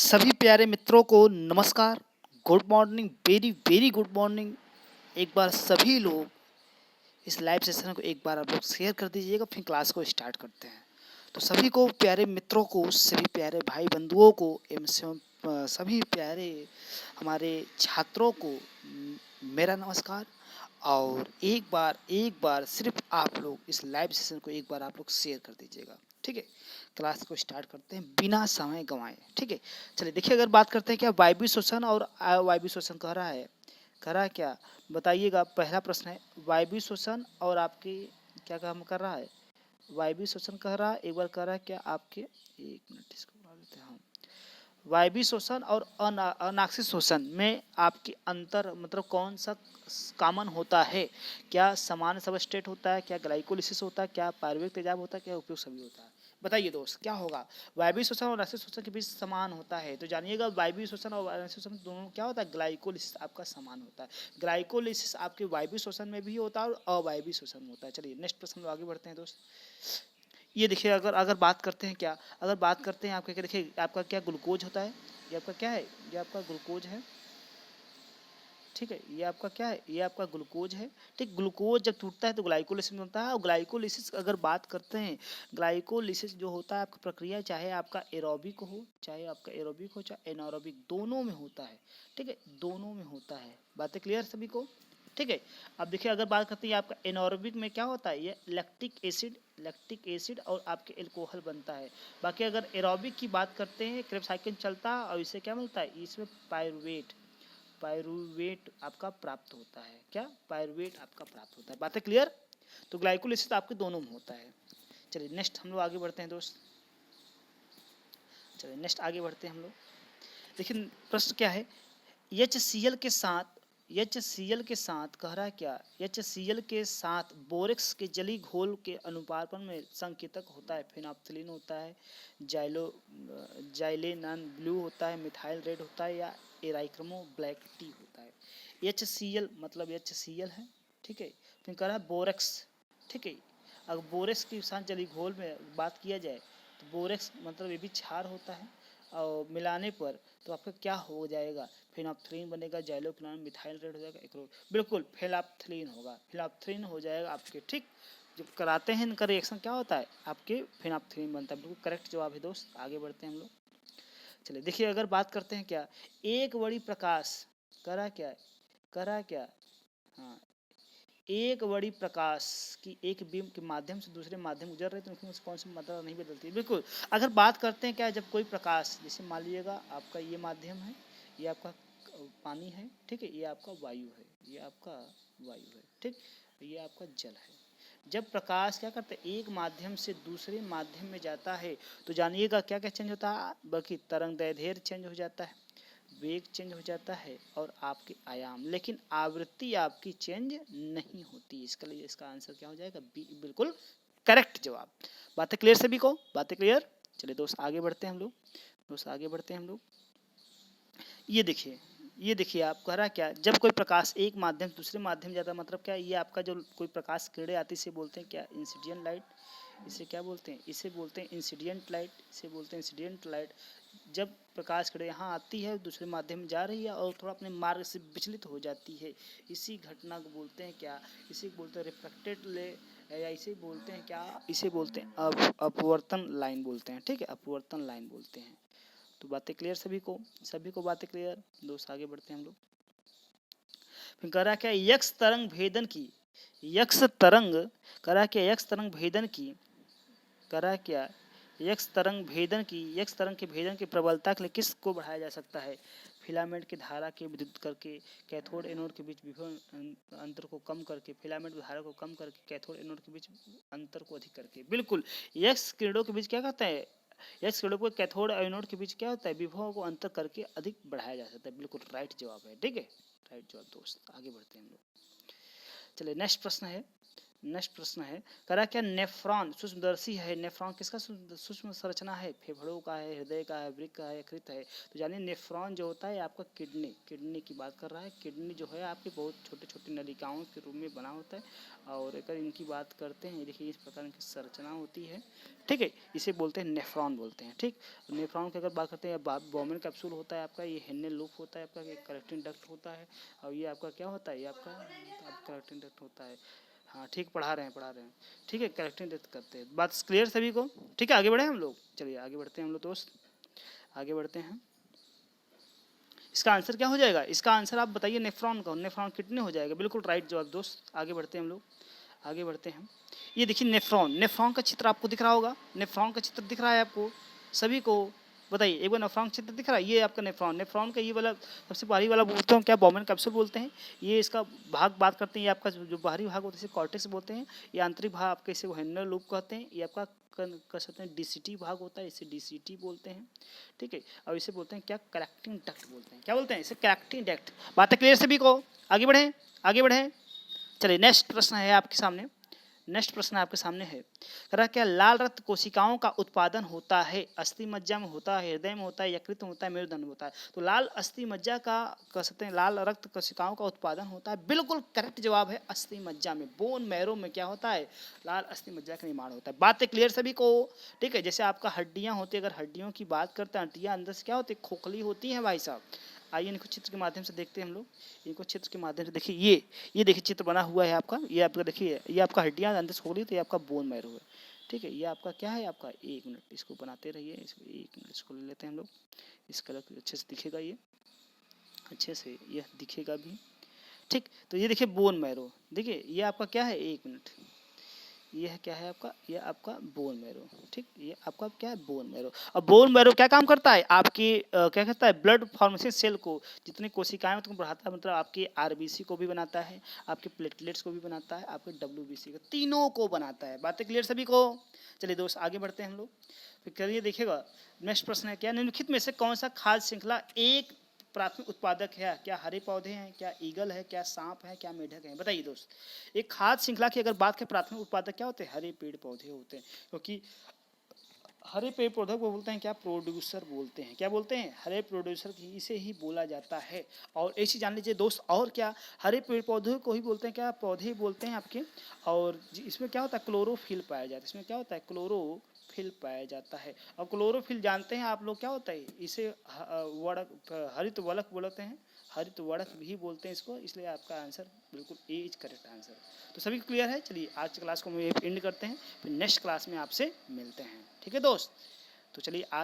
सभी प्यारे मित्रों को नमस्कार। Good morning, very very good morning. एक बार सभी लोग इस लाइव सेशन को एक बार आप लोग शेयर कर दीजिएगा, फिर क्लास को स्टार्ट करते हैं। तो सभी को, प्यारे मित्रों को, सभी प्यारे भाई बंधुओं को एवं सभी प्यारे हमारे छात्रों को मेरा नमस्कार। और एक बार सिर्फ आप लोग इस लाइव सेशन को एक बार आप लोग शेयर कर दीजिएगा, ठीक है। क्लास को स्टार्ट करते हैं बिना समय गंवाए, ठीक है। चलिए देखिए, अगर बात करते हैं क्या वायु शोषण और अवायु शोषण कह रहा है क्या, बताइएगा। पहला प्रश्न है वायु शोषण और आपकी क्या काम कर रहा है, वायु शोषण कह रहा है। एक बार कह रहा है क्या आपके, एक मिनट इसको बना देते हैं हम। वायवीय शोषण और अनाक्षिक शोषण में आपकी अंतर मतलब कौन सा कॉमन होता है? क्या समान सबस्ट्रेट होता है, क्या ग्लाइकोलिसिस होता है, क्या पायरुवेट तेजाब होता है, क्या उपयोग सभी होता है? बताइए दोस्त, क्या होगा? वायवीय शोषण और अनाक्षिक शोषण के बीच समान होता है, तो जानिएगा वायवीय शोषण और अनाक्षिक शोषण दोनों क्या होता है? ग्लाइकोलिसिस आपका समान होता है। ग्लाइकोलिसिस आपके वायवीय शोषण में भी होता है और अवायवीय शोषण में होता है। चलिए नेक्स्ट प्रश्न में आगे बढ़ते हैं दोस्त। ये देखिए, अगर अगर बात करते हैं क्या, अगर बात करते हैं आपके, देखिए आपका क्या ग्लूकोज होता है, ये आपका क्या है, ये आपका ग्लूकोज है, ठीक है। ये आपका क्या है, ये आपका ग्लूकोज है, ठीक। ग्लूकोज जब टूटता है तो ग्लाइकोलिसिस होता है। और ग्लाइकोलिसिस अगर बात करते हैं, ग्लाइकोलिसिस जो होता है आपका प्रक्रिया, चाहे आपका एरोबिक हो, चाहे एनारोबिक, दोनों में होता है, ठीक है, दोनों में होता है। बातें क्लियर सभी को, ठीक है। अब देखिए, अगर बात करते हैं आपका एनारोबिक में क्या होता है, ये लैक्टिक एसिड और आपके एल्कोहल बनता है। बाकी अगर एरोबिक की बात करते हैं, क्रेब्स साइकिल चलता है और इससे क्या मिलता है, इसमें पायरुवेट आपका प्राप्त होता है। क्या पायरुवेट आपका प्राप्त होता है? बातें क्लियर। तो ग्लाइकोलिसिस आपके दोनों में होता है। चलिए नेक्स्ट हम लोग आगे बढ़ते हैं दोस्त। चलिए नेक्स्ट आगे बढ़ते हैं हम लोग। देखिए प्रश्न क्या है, HCl के साथ कह रहा है क्या, HCl के साथ बोरेक्स के जली घोल के अनुपालन में संकेतक होता है। फिनोप्थिलीन होता है, जाइलेनॉन ब्लू होता है, मिथाइल रेड होता है, या एराइक्रोमो ब्लैक टी होता है। HCl मतलब HCl है, ठीक है। फिर कह रहा है बोरेक्स, ठीक है। अगर बोरेक्स के साथ जली घोल में बात किया जाए तो बोरेक्स मतलब ये भी क्षार होता है, और मिलाने पर तो आपका क्या हो जाएगा, फिनोप्थिलीन बनेगा, जाइलोक्विनोन, मिथाइल रेड हो जाएगा, एक्रो, बिल्कुल फिनोप्थिलीन होगा, फिनोप्थिलीन हो जाएगा आपके, ठीक। जब कराते हैं इनका रिएक्शन क्या होता है, आपके फिनोप्थिलीन बनता है। बिल्कुल करेक्ट जवाब है दोस्त। आगे बढ़ते हैं हम लोग। चलिए देखिए, अगर बात करते हैं क्या, एक बड़ी प्रकाश करा क्या, करा क्या, हाँ, एक बड़ी प्रकाश की एक बीम के माध्यम से दूसरे माध्यम गुजर रहे तो उसमें कौन सी मात्रा नहीं बदलती? बिल्कुल। अगर बात करते हैं क्या, जब कोई प्रकाश, जैसे मान लीजिएगा आपका ये माध्यम है, ये आपका पानी है, ठीक है, ये आपका वायु है, ये आपका वायु है, ठीक, ये आपका जल है। जब प्रकाश क्या करता है, एक माध्यम से दूसरे माध्यम में जाता है तो जानिएगा क्या क्या चेंज होता है, बल्कि तरंग दैर्ध्य चेंज हो जाता है, वेग चेंज हो जाता है, और आपके आयाम, लेकिन आवृत्ति आपकी चेंज नहीं होती। इसके लिए इसका आंसर क्या हो जाएगा, बी, बिल्कुल करेक्ट जवाब। बातें क्लियर सभी को, बातें क्लियर। चलिए दोस्त आगे बढ़ते हैं हम लोग, ये देखिए आप कह रहा क्या, जब कोई प्रकाश एक माध्यम दूसरे माध्यम जाता है, मतलब क्या, ये आपका जो कोई प्रकाश किरणें आती है इसे बोलते हैं क्या, इंसिडेंट लाइट। इसे क्या बोलते हैं, इसे बोलते हैं इंसिडेंट लाइट, इसे बोलते हैं इंसिडेंट लाइट। जब प्रकाश किरण यहाँ आती है, दूसरे माध्यम में जा रही है और थोड़ा अपने मार्ग से विचलित हो जाती है, इसी घटना को बोलते हैं क्या, इसे बोलते हैं रिफ्रैक्टेड ले, या इसे बोलते हैं क्या, इसे बोलते हैं अपवर्तन लाइन बोलते हैं, ठीक है, अपवर्तन लाइन बोलते हैं। तो बातें क्लियर सभी को बातें क्लियर दोस्त। आगे बढ़ते हैं हम लोग। फिर कह रहा क्या, यक्ष तरंग भेदन की, यक्ष तरंग करा क्या, यक्ष तरंग भेदन की करा क्या, यक्ष तरंग के भेदन की प्रबलता के लिए किस को बढ़ाया जा सकता है? फिलामेंट की धारा के विद्युत करके, कैथोड एनोड के बीच विभव अंतर को कम करके, फिलामेंट की धारा को कम करके, कैथोड एनोड के बीच अंतर को अधिक करके। बिल्कुल, यक्ष किरणों के बीच क्या कहता है, यक्ष किरणों को कैथोड और एनोड के बीच क्या होता है, विभव को अंतर करके अधिक बढ़ाया जा सकता है। बिल्कुल राइट जवाब है, ठीक है, राइट जवाब दोस्त। आगे बढ़ते हैं हम लोग। चलिए नेक्स्ट प्रश्न है, नेक्स्ट प्रश्न है, करा क्या नेफ्रॉन सूक्ष्मदर्शी है। नेफ्रॉन किसका सूक्ष्म संरचना है, फेफड़ों का है, हृदय का है, वृक्क का है, यकृत है। तो जानिए नेफ्रॉन जो होता है आपका किडनी की बात कर रहा है। किडनी जो है आपकी बहुत छोटे छोटे नलिकाओं के रूप में बना होता है, और अगर इनकी बात करते हैं, देखिए इस प्रकार की संरचना होती है, ठीक है, इसे बोलते हैं नेफ्रॉन बोलते हैं। ठीक, नेफ्रॉन की अगर बात करते हैं, बोमेन कैप्सूल होता है आपका, ये हेन्ने लूप होता है आपका, ये कलेक्टिंग डक्ट होता है, और ये आपका क्या होता है, ये आपका कलेक्टिंग डक्ट होता है। हाँ ठीक, पढ़ा रहे हैं, ठीक है, करेक्टिंग करते हैं। बात क्लियर सभी को, ठीक है, आगे बढ़े हम लोग। चलिए आगे बढ़ते हैं हम लोग दोस्त, आगे बढ़ते हैं। इसका आंसर क्या हो जाएगा, इसका आंसर आप बताइए, नेफ्रॉन का। नेफ्रॉन कितने हो जाएगा, बिल्कुल राइट जवाब दोस्त। आगे बढ़ते हैं हम लोग, आगे बढ़ते हैं। ये देखिए नेफ्रॉन का चित्र आपको दिख रहा होगा, नेफ्रॉन का चित्र दिख रहा है आपको सभी को, बताइए एक बार। नेफ्रॉन चित्र दिख रहा है, ये आपका नेफ्रॉन का ये वाला सबसे बाहरी वाला बोलते हैं क्या, बोमेन कैप्सूल बोलते हैं। ये इसका भाग बात करते हैं, ये आपका जो बाहरी भाग होता है इसे कॉर्टेक्स बोलते हैं। ये आंतरिक भाग आपके इसे हेन्नर लूप कहते हैं। ये आपका कर सकते हैं डीसीटी भाग होता है, इसे डीसीटी बोलते हैं, ठीक है। और इसे बोलते हैं क्या, कलेक्टिंग डक्ट बोलते हैं। क्या बोलते हैं इसे, कलेक्टिंग डक्ट। बातें क्लियर सभी को, आगे बढ़े, आगे बढ़े। चलिए नेक्स्ट प्रश्न है आपके सामने, नेक्स्ट प्रश्न आपके सामने है, कह क्या लाल रक्त कोशिकाओं का उत्पादन होता है, अस्थि मज्जा में होता है, हृदय में होता है, यकृत में होता है, मेरुदंड में होता है। तो लाल अस्थि मज्जा का कह सकते हैं, लाल रक्त कोशिकाओं का उत्पादन होता है, बिल्कुल करेक्ट जवाब है, अस्थि मज्जा में, बोन मैरो में क्या होता है, लाल अस्थि मज्जा का निर्माण होता है। बातें क्लियर सभी को, ठीक है। जैसे आपका हड्डियां होती है, अगर हड्डियों की बात करते हैं, हड्डियां अंदर से क्या होती है, खोखली होती है भाई साहब। आइए इनको चित्र के माध्यम से देखते हैं हम लोग, इनको चित्र के माध्यम से देखिए, ये देखिए चित्र बना हुआ है आपका, ये आपका देखिए, ये आपका हड्डियां अंदर से खोखली, तो ये आपका बोन मैरो है, ठीक है। ये आपका क्या है, आपका, एक मिनट इसको बनाते रहिए, इसको एक मिनट इसको ले लेते हैं हम लोग, इस कलर अच्छे से दिखेगा, ये अच्छे से यह दिखेगा भी, ठीक। तो ये देखिए बोन मैरो, देखिए ये आपका क्या है, एक मिनट, यह क्या है आपका, यह आपका बोन मैरो, ठीक, ये आपका क्या है, बोन मैरो। और बोन मैरो क्या काम करता है, आपकी क्या कहता है, ब्लड फॉर्मेशन सेल को, जितनी कोशिकाएं उनको बढ़ाता है, मतलब आपकी आरबीसी को भी बनाता है, आपके प्लेटलेट्स को भी बनाता है, आपके डब्ल्यूबीसी को, तीनों को बनाता है। बातें क्लियर सभी को। चलिए दोस्त आगे बढ़ते हैं हम लोग, फिर करिए देखिएगा। नेक्स्ट प्रश्न है, क्या निम्नलिखित में से कौन सा खाद्य श्रृंखला एक प्राथमिक उत्पादक है, क्या हरे पौधे हैं, क्या ईगल है, क्या सांप है, क्या मेढक है, बताइए दोस्त। एक खाद्य श्रृंखला की अगर बात करें, प्राथमिक उत्पादक क्या होते हैं, हरे पेड़ पौधे होते हैं, क्योंकि हरे पेड़ पौधों को बोलते हैं क्या, प्रोड्यूसर बोलते हैं। क्या बोलते हैं, हरे प्रोड्यूसर, इसे ही बोला जाता है। और ऐसी जान लीजिए दोस्त, और क्या, हरे पेड़ पौधों को ही बोलते हैं क्या, पौधे बोलते हैं आपके। और इसमें क्या होता है, क्लोरोफिल पाया जाता है, इसमें क्या होता है, क्लोरोफिल पाया जाता है। और क्लोरोफिल जानते हैं आप लोग क्या होता है, इसे हरित वलक बोलते हैं, हरित वर्णक भी बोलते हैं इसको, इसलिए आपका आंसर बिल्कुल ए इज करेक्ट आंसर। तो सभी क्लियर है। चलिए आज की क्लास को हम एंड करते हैं, फिर नेक्स्ट क्लास में आपसे मिलते हैं, ठीक है दोस्त। तो चलिए आज